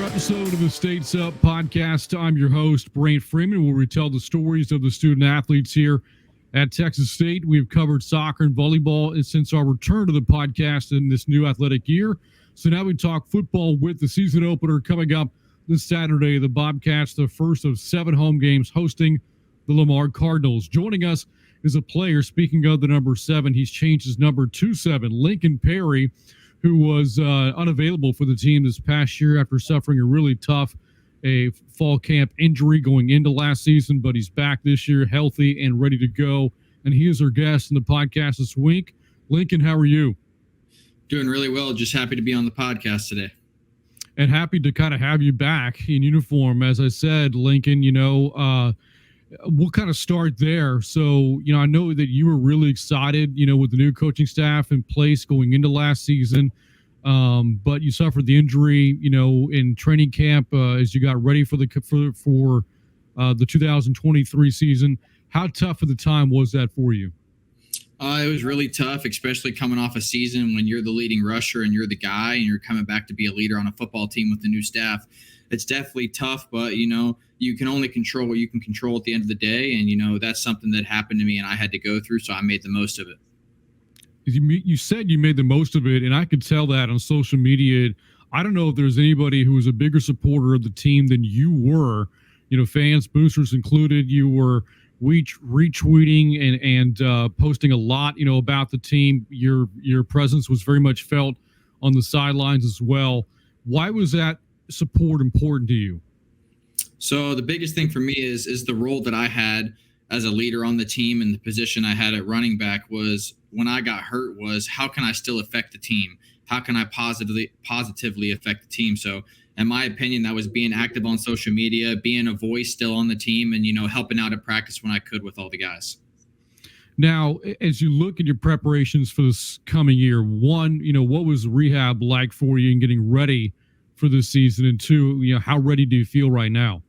Episode of the States Up podcast. I'm your host, Brant Freeman, where we tell the stories of the student athletes here at Texas State. We've covered soccer and volleyball since our return to the podcast in this new athletic year. So now we talk football with the season opener coming up this Saturday. The Bobcats, the first of 7 home games, hosting the Lamar Cardinals. Joining us is a player, speaking of the number 7, he's changed his number to 7, Lincoln Pare, who was unavailable for the team this past year after suffering a really tough fall camp injury going into last season, but he's back this year healthy and ready to go. And he is our guest in the podcast this week. Lincoln, how are you? Doing really well. Just happy to be on the podcast today. And happy to kind of have you back in uniform. As I said, Lincoln, we'll kind of start there. So, I know that you were really excited, with the new coaching staff in place going into last season. But you suffered the injury, in training camp as you got ready for the 2023 season. How tough of the time was that for you? It was really tough, especially coming off a season when you're the leading rusher and you're the guy and you're coming back to be a leader on a football team with the new staff. It's definitely tough, but, you can only control what you can control at the end of the day. And, that's something that happened to me and I had to go through. So I made the most of it. You said you made the most of it, and I could tell that on social media. I don't know if there's anybody who was a bigger supporter of the team than you were, fans, boosters included. You were retweeting and posting a lot, about the team. Your presence was very much felt on the sidelines as well. Why was that support important to you? So the biggest thing for me is the role that I had as a leader on the team, and the position I had at running back was, when I got hurt, was how can I still affect the team? How can I positively affect the team? So in my opinion, that was being active on social media, being a voice still on the team, and, helping out at practice when I could with all the guys. Now, as you look at your preparations for this coming year, one, what was rehab like for you in getting ready for this season? And two, how ready do you feel right now?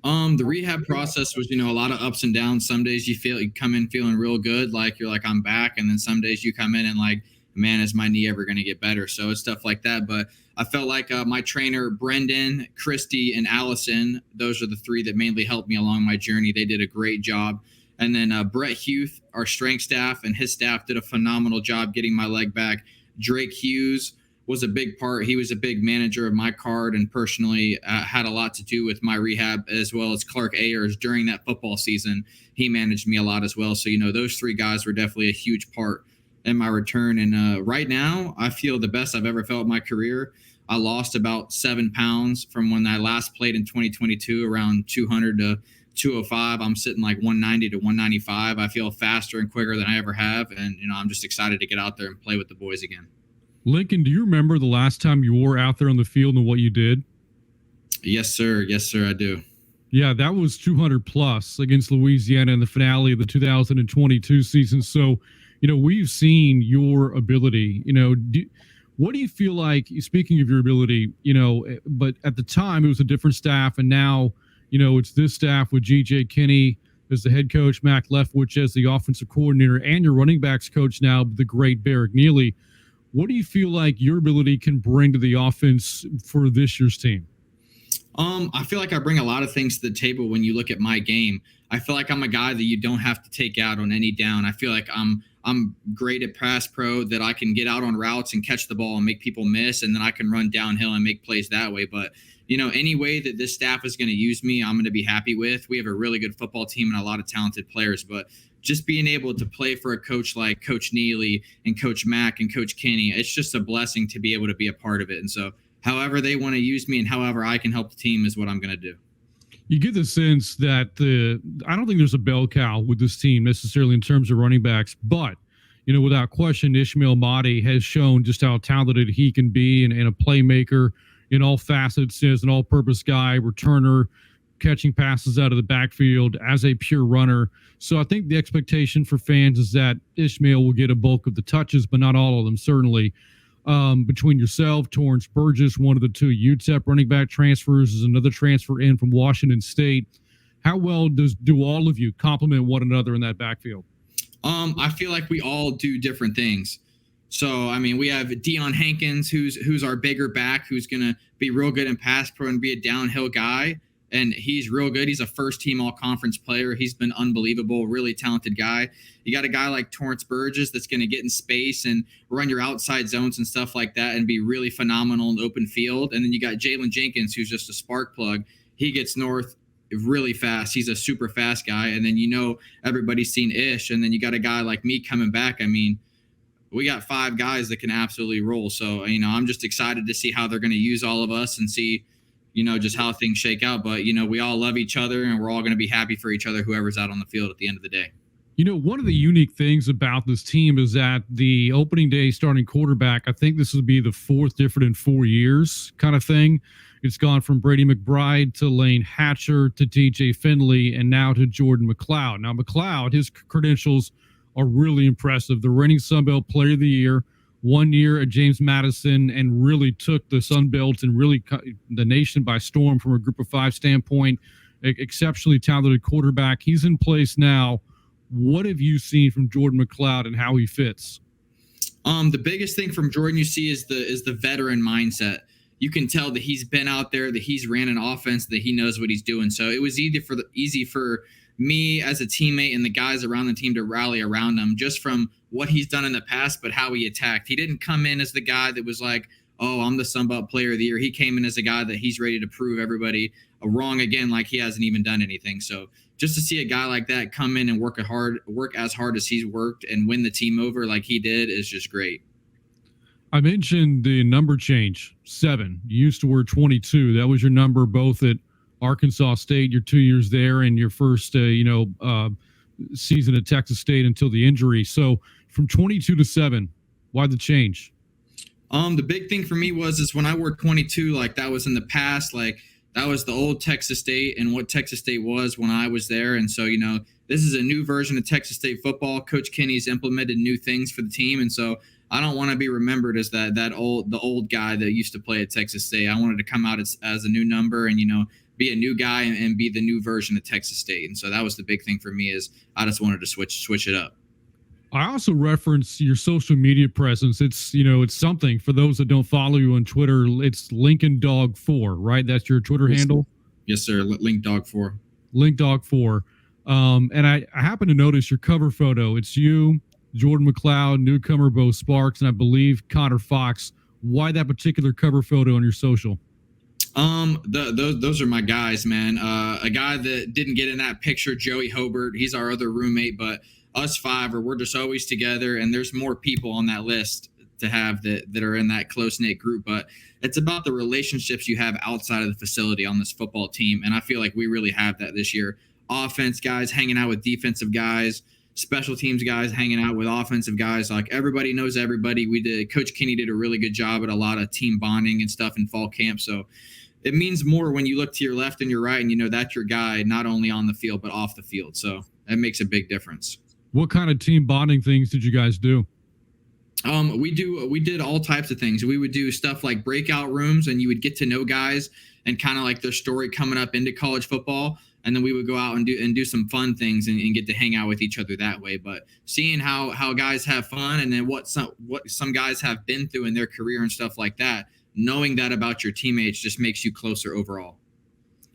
The rehab process was, a lot of ups and downs. Some days you come in feeling real good, like you're like, I'm back. And then some days you come in and like, man, is my knee ever going to get better? So it's stuff like that. But I felt like my trainer, Brendan, Christy, and Allison, those are the 3 that mainly helped me along my journey. They did a great job. And then Brett Hughes, our strength staff, and his staff did a phenomenal job getting my leg back. Drake Hughes was a big part. He was a big manager of my card and personally had a lot to do with my rehab, as well as Clark Ayers during that football season. He managed me a lot as well. So, those 3 guys were definitely a huge part in my return. And right now, I feel the best I've ever felt in my career. I lost about 7 pounds from when I last played in 2022, around 200 to 205. I'm sitting like 190 to 195. I feel faster and quicker than I ever have. And, I'm just excited to get out there and play with the boys again. Lincoln, do you remember the last time you were out there on the field and what you did? Yes, sir. Yes, sir, I do. Yeah, that was 200 plus against Louisiana in the finale of the 2022 season. So, we've seen your ability. What do you feel like, speaking of your ability, but at the time it was a different staff, and now, it's this staff with G.J. Kinney as the head coach, Mac Leftwich as the offensive coordinator, and your running backs coach now, the great Barrick Neely. What do you feel like your ability can bring to the offense for this year's team? I feel like I bring a lot of things to the table when you look at my game. I feel like I'm a guy that you don't have to take out on any down. I feel like I'm great at pass pro, that I can get out on routes and catch the ball and make people miss, and then I can run downhill and make plays that way. But, any way that this staff is going to use me, I'm going to be happy with. We have a really good football team and a lot of talented players, but just being able to play for a coach like Coach Neely and Coach Mack and Coach Kinney, it's just a blessing to be able to be a part of it. And so however they want to use me and however I can help the team is what I'm going to do. You get the sense that I don't think there's a bell cow with this team necessarily in terms of running backs, but, without question, Ishmael Mahdi has shown just how talented he can be and a playmaker in all facets, as an all-purpose guy, returner, catching passes out of the backfield as a pure runner. So I think the expectation for fans is that Ishmael will get a bulk of the touches, but not all of them, certainly. Between yourself, Torrance Burgess, one of the two UTEP running back transfers, is another transfer in from Washington State. How well do all of you complement one another in that backfield? I feel like we all do different things. So, I mean, we have Dion Hankins, who's our bigger back, who's going to be real good in pass pro and be a downhill guy. And he's real good. He's a first-team all-conference player. He's been unbelievable, really talented guy. You got a guy like Torrance Burgess that's going to get in space and run your outside zones and stuff like that and be really phenomenal in open field. And then you got Jalen Jenkins, who's just a spark plug. He gets north really fast. He's a super fast guy. And then, everybody's seen Ish. And then you got a guy like me coming back. I mean, we got 5 guys that can absolutely roll. So, I'm just excited to see how they're going to use all of us and see, just how things shake out. But, we all love each other and we're all going to be happy for each other, whoever's out on the field at the end of the day. One of the unique things about this team is that the opening day starting quarterback, I think this will be the 4th different in 4 years kind of thing. It's gone from Brady McBride to Lane Hatcher to DJ Finley and now to Jordan McLeod. Now, McLeod, his credentials are really impressive. The reigning Sun Belt Player of the Year, 1 year at James Madison, and really took the Sun Belt and really the nation by storm from a Group of 5 standpoint. Exceptionally talented quarterback. He's in place now. What have you seen from Jordan McLeod and how he fits? The biggest thing from Jordan you see is the veteran mindset. You can tell that he's been out there, that he's ran an offense, that he knows what he's doing. So it was easy for me as a teammate and the guys around the team to rally around him just from what he's done in the past, but how he attacked. He didn't come in as the guy that was like, oh, I'm the Sun Belt Player of the Year. He came in as a guy that he's ready to prove everybody wrong again, like he hasn't even done anything. So just to see a guy like that come in and work as hard as he's worked and win the team over like he did is just great. I mentioned the number change, 7. You used to wear 22. That was your number both at Arkansas State, your 2 years there, and your first, season at Texas State until the injury. So from 22 to 7, why the change? The big thing for me is when I wore 22, like that was in the past, like that was the old Texas State and what Texas State was when I was there. And so, this is a new version of Texas State football. Coach Kenny's implemented new things for the team. And so I don't want to be remembered as the old guy that used to play at Texas State. I wanted to come out as a new number and, be a new guy and be the new version of Texas State. And so that was the big thing for me is I just wanted to switch it up. I also reference your social media presence. It's, it's something for those that don't follow you on Twitter. It's Lincoln Dog 4, right? That's your Twitter handle? Yes, sir. Link Dog 4. Link Dog 4. And I happen to notice your cover photo. It's you, Jordan McLeod, newcomer Bo Sparks, and I believe Connor Fox. Why that particular cover photo on your social? Those are my guys, man. A guy that didn't get in that picture, Joey Hobart. He's our other roommate, but us 5 we're just always together, and there's more people on that list to have that are in that close-knit group. But it's about the relationships you have outside of the facility on this football team, and I feel like we really have that this year. Offense guys hanging out with defensive guys, special teams guys hanging out with offensive guys. Like everybody knows everybody. Coach Kenny did a really good job at a lot of team bonding and stuff in fall camp. So it means more when you look to your left and your right and that's your guy, not only on the field, but off the field. So that makes a big difference. What kind of team bonding things did you guys do? We did all types of things. We would do stuff like breakout rooms, and you would get to know guys and kind of like their story coming up into college football. And then we would go out and do some fun things and get to hang out with each other that way. But seeing how guys have fun and then what some guys have been through in their career and stuff like that, knowing that about your teammates just makes you closer overall.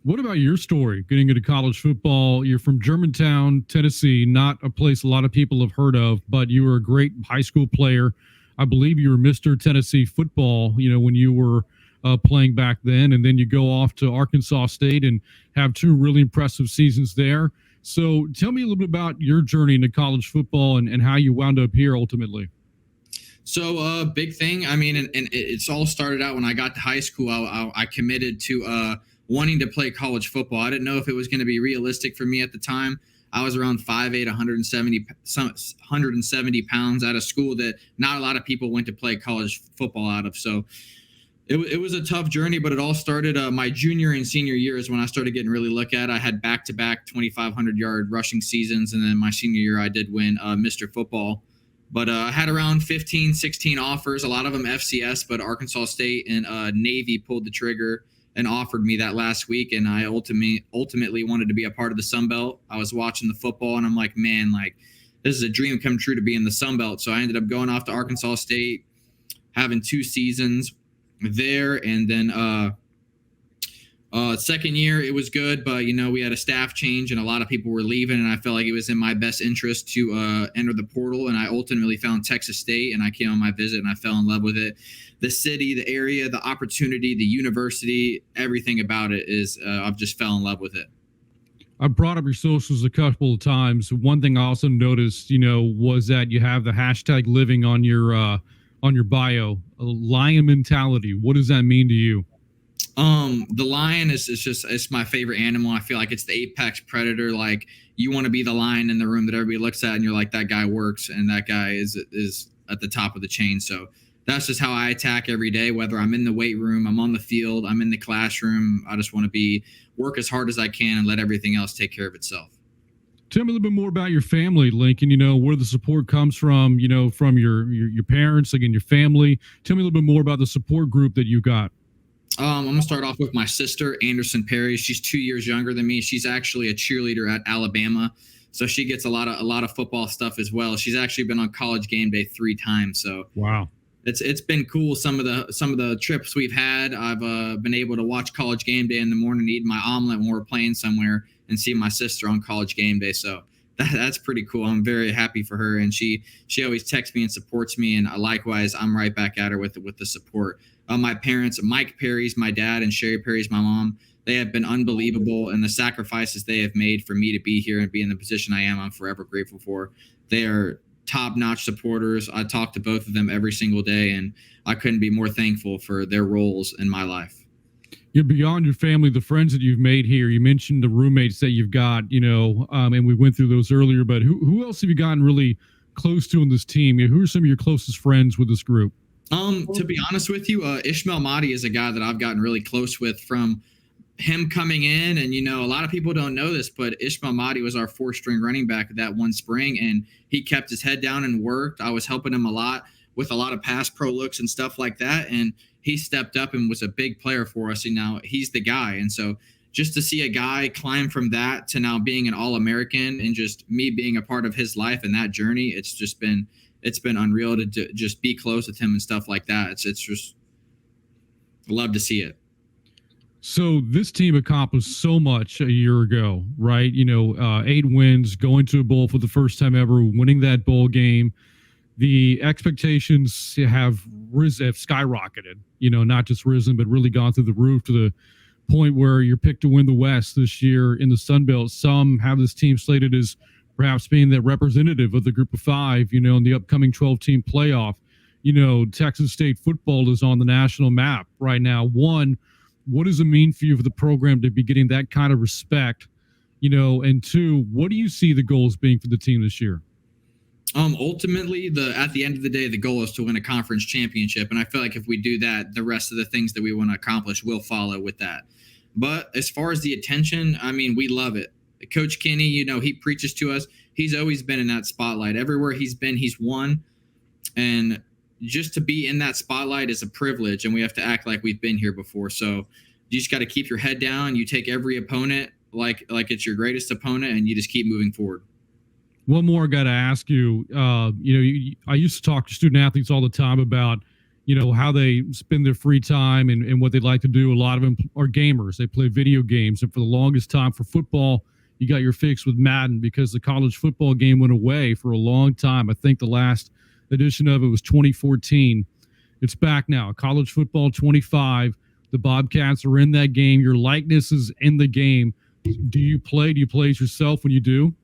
What about your story getting into college football? You're from Germantown, Tennessee, not a place a lot of people have heard of, but you were a great high school player. I believe you were Mr. Tennessee football, when you were playing back then. And then you go off to Arkansas State and have 2 really impressive seasons there. So tell me a little bit about your journey into college football and how you wound up here ultimately. So big thing. I mean, and it's all started out when I got to high school. I committed to wanting to play college football. I didn't know if it was going to be realistic for me at the time. I was around 5'8", 170 pounds out of school that not a lot of people went to play college football out of. So It was a tough journey, but it all started my junior and senior year is when I started getting really looked at. I had back-to-back 2,500-yard rushing seasons, and then my senior year I did win Mr. Football. But I had around 15, 16 offers, a lot of them FCS, but Arkansas State and Navy pulled the trigger and offered me that last week, and I ultimately wanted to be a part of the Sun Belt. I was watching the football, and I'm like, man, like this is a dream come true to be in the Sun Belt. So I ended up going off to Arkansas State, having 2 seasons there, and then second year it was good, but we had a staff change and a lot of people were leaving, and I felt like it was in my best interest to enter the portal, and I ultimately found Texas State, and I came on my visit and I fell in love with it. The city, the area, the opportunity, the university, everything about it is I've just fell in love with it. I brought up your socials a couple of times. One thing I also noticed, was that you have the hashtag living on your bio, lion mentality. What does that mean to you? The lion is just, it's my favorite animal. I feel like it's the apex predator. Like you want to be the lion in the room that everybody looks at and you're like, that guy works and that guy is at the top of the chain. So that's just how I attack every day, whether I'm in the weight room, I'm on the field, I'm in the classroom. I just want to work as hard as I can and let everything else take care of itself. Tell me a little bit more about your family, Lincoln, where the support comes from, from your parents, again, your family. Tell me a little bit more about the support group that you got. I'm going to start off with my sister, Anderson Pare. She's 2 years younger than me. She's actually a cheerleader at Alabama. So she gets a lot of football stuff as well. She's actually been on College Game Day 3 times. So wow. It's been cool. Some of the trips we've had, I've been able to watch College Game Day in the morning, eat my omelet when we're playing somewhere, and see my sister on College Game Day. So that's pretty cool. I'm very happy for her, and she always texts me and supports me, and likewise, I'm right back at her with the support. My parents, Mike Perry's my dad, and Sherry Perry's my mom. They have been unbelievable, and the sacrifices they have made for me to be here and be in the position I am, I'm forever grateful for. They are top-notch supporters. I talk to both of them every single day, and I couldn't be more thankful for their roles in my life. You're beyond your family, the friends that you've made here. You mentioned the roommates that you've got, and we went through those earlier, but who else have you gotten really close to in this team? Who are some of your closest friends with this group? To be honest with you, Ishmael Mahdi is a guy that I've gotten really close with from him coming in. And, a lot of people don't know this, but Ishmael Mahdi was our 4th-string running back that one spring, and he kept his head down and worked. I was helping him a lot with a lot of pass pro looks and stuff like that. And he stepped up and was a big player for us. And now he's the guy. And so just to see a guy climb from that to now being an All-American and just me being a part of his life and that journey, it's been unreal to just be close with him and stuff like that. It's just love to see it. So this team accomplished so much a year ago, right? 8 wins, going to a bowl for the first time ever, winning that bowl game. The expectations have skyrocketed, not just risen, but really gone through the roof to the point where you're picked to win the West this year in the Sun Belt. Some have this team slated as perhaps being the representative of the group of 5, in the upcoming 12-team playoff. Texas State football is on the national map right now. One, what does it mean for you for the program to be getting that kind of respect? And 2, what do you see the goals being for the team this year? Ultimately, at the end of the day, the goal is to win a conference championship. And I feel like if we do that, the rest of the things that we want to accomplish will follow with that. But as far as the attention, I mean, we love it. Coach Kenny, he preaches to us. He's always been in that spotlight. Everywhere he's been, he's won. And just to be in that spotlight is a privilege, and we have to act like we've been here before. So you just got to keep your head down. You take every opponent like it's your greatest opponent, and you just keep moving forward. One more I got to ask you. I used to talk to student athletes all the time about, how they spend their free time and what they like to do. A lot of them are gamers. They play video games. And for the longest time for football, you got your fix with Madden because the college football game went away for a long time. I think the last edition of it was 2014. It's back now. College football 25. The Bobcats are in that game. Your likeness is in the game. Do you play? Do you play as yourself when you do?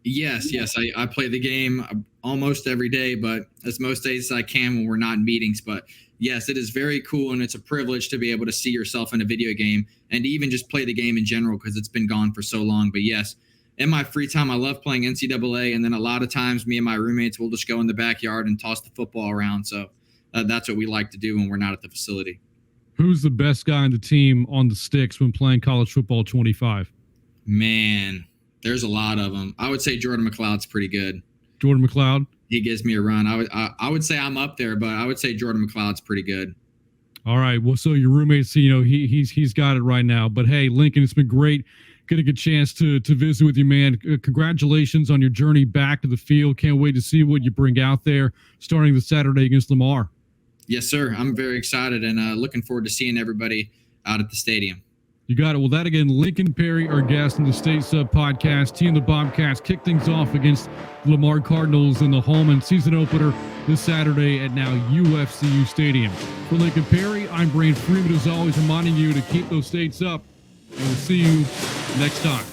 Yes. I play the game almost every day, but as most days I can when we're not in meetings. But yes, it is very cool, and it's a privilege to be able to see yourself in a video game and even just play the game in general because it's been gone for so long. But yes, in my free time, I love playing NCAA, and then a lot of times me and my roommates will just go in the backyard and toss the football around. So that's what we like to do when we're not at the facility. Who's the best guy on the team on the sticks when playing college football 25? Man, there's a lot of them. I would say Jordan McLeod's pretty good. Jordan McLeod? He gives me a run. I would say I'm up there, but I would say Jordan McLeod's pretty good. All right. Well, so your roommate's, he's got it right now. But hey, Lincoln, it's been great getting a chance to visit with you, man. Congratulations on your journey back to the field. Can't wait to see what you bring out there starting this Saturday against Lamar. Yes, sir. I'm very excited and looking forward to seeing everybody out at the stadium. You got it. Well, that again, Lincoln Pare, our guest in the State Sub podcast. Team the Bobcats kick things off against the Lamar Cardinals in the home and season opener this Saturday at now UFCU Stadium. For Lincoln Pare, I'm Brain Freeman, as always, reminding you to keep those states up, and we'll see you next time.